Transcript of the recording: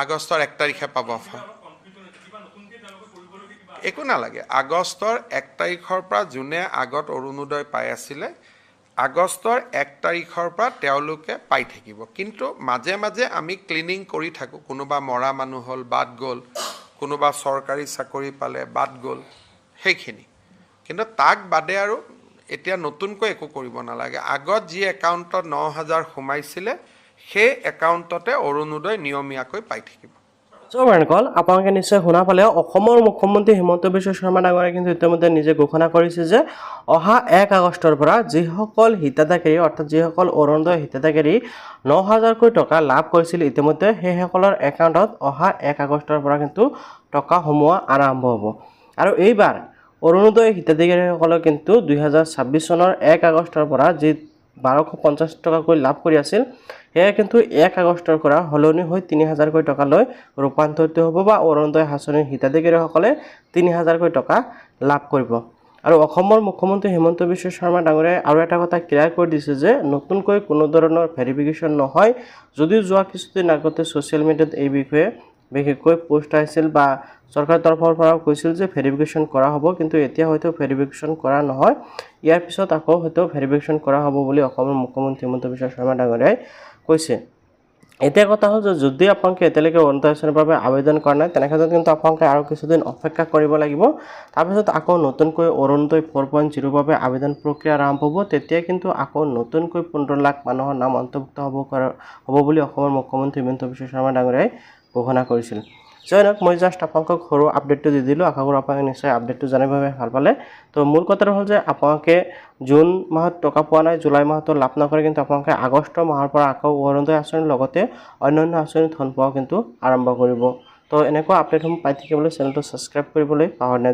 আগষ্টৰ 1 তাৰিখে পাব ফৰ্ম একো নালাগে আগষ্টৰ 1 তাৰিখৰ পৰা যোনে আগত অৰুণোদয় পাই আছিলে আগষ্টৰ 1 তাৰিখৰ পৰা তেওঁলোকে পাই থাকিব কিন্তু মাজে মাজে আমি ক্লিনিং কৰি থাকোঁ কোনোবা মৰা মানুহ হ'ল বাদ গ'ল কোনোবা চৰকাৰী চাকৰি পালে বাদ গ'ল সেইখিনি কিন্তু তাক বাদে আৰু এতিয়া নতুনকৈ একো কৰিব নালাগে আগত যি একাউণ্টত 9000 সোমাইছিলে সেই একাউণ্টতে অৰুণোদয় নিয়মীয়াকৈ পাই থাকিব কল আপোনালোকে নিশ্চয় শুনা পালে অসমৰ মুখ্যমন্ত্ৰী হিমন্ত বিশ্ব শৰ্মা ডাঙৰীয়াই কিন্তু ইতিমধ্যে নিজে ঘোষণা কৰিছে যে অহা 1 আগষ্টৰ পৰা যিসকল হিতাধিকাৰী অৰ্থাৎ যিসকল অৰুণোদয় হিতাধিকাৰী 9000 টকা লাভ কৰিছিল ইতিমধ্যে সেইসকলৰ একাউণ্টত অহা 1 আগষ্টৰ পৰা কিন্তু টকা সোমোৱা আৰম্ভ হ'ব আৰু এইবাৰ অৰুণোদয় হিতাধিকাৰীসকলে কিন্তু 2026 চনৰ 1 আগষ্টৰ পৰা যি 1250 টকাকৈ লাভ কৰি আছিল সেয়া কিন্তু 1 আগষ্টৰ পৰা হলনি হৈ 3000 টকালৈ ৰূপান্তৰিত হ'ব বা অৰুণোদয় আঁচনিৰ হিতাধিকাৰীসকলে 3000 টকা লাভ কৰিব আৰু অসমৰ মুখ্যমন্ত্ৰী হিমন্ত বিশ্ব শৰ্মা ডাঙৰীয়াই আৰু এটা কথা ক্লিয়াৰ কৰি দিছে যে নতুনকৈ কোনো ধৰণৰ ভেৰিফিকেশ্যন নহয় যদিও যোৱা কিছুদিন আগতে ছ'চিয়েল মিডিয়াত এই বিষয়ে বিশেষকৈ পোষ্ট আহিছিল বা চৰকাৰৰ তৰফৰ পৰাও কৈছিল যে ভেৰিফিকেশ্যন কৰা হ'ব কিন্তু এতিয়া হয়তো ভেৰিফিকেশ্যন কৰা নহয় ইয়াৰ পিছত আকৌ হয়তো ভেৰিফিকেশ্যন কৰা হ'ব বুলি অসমৰ মুখ্যমন্ত্ৰী হিমন্ত বিশ্ব শৰ্মা ডাঙৰীয়াই কৈছে এতিয়া কথা হ'ল যে যদি আপোনালোকে এতিয়ালৈকে অৰুণোদয় আঁচনিৰ বাবে আবেদন কৰা নাই তেনেক্ষেত্ৰত কিন্তু আপোনালোকে আৰু কিছুদিন অপেক্ষা কৰিব লাগিব তাৰপিছত আকৌ নতুনকৈ অৰুণোদয় 4.0 বাবে আবেদন প্ৰক্ৰিয়া আৰম্ভ হ'ব তেতিয়া কিন্তু আকৌ নতুনকৈ 15 লাখ মানুহৰ নাম অন্তৰ্ভুক্ত হ'ব বুলি অসমৰ মুখ্যমন্ত্ৰী হিমন্ত বিশ্ব শৰ্মা ডাঙৰীয়াই ঘোষণা কৰিছিল জয়নক মই জাষ্ট আপোনালোকক সৰু আপডেটটো দি দিলোঁ আশা কৰোঁ আপোনালোকে নিশ্চয় আপডেটটো জানিব ভাল পালে তো মূল কথাটো হ'ল যে আপোনালোকে জুন মাহত টকা পোৱা নাই জুলাই মাহতো লাভ নকৰে কিন্তু আপোনালোকে আগষ্ট মাহৰ পৰা আকৌ অৰুণোদয় আঁচনিৰ লগতে অন্যান্য আঁচনিত ধন পোৱাও কিন্তু আৰম্ভ কৰিব তো এনেকুৱা আপডেটসমূহ পাই থাকিবলৈ চেনেলটো ছাবস্ক্ৰাইব কৰিবলৈ পাহৰি নাযাব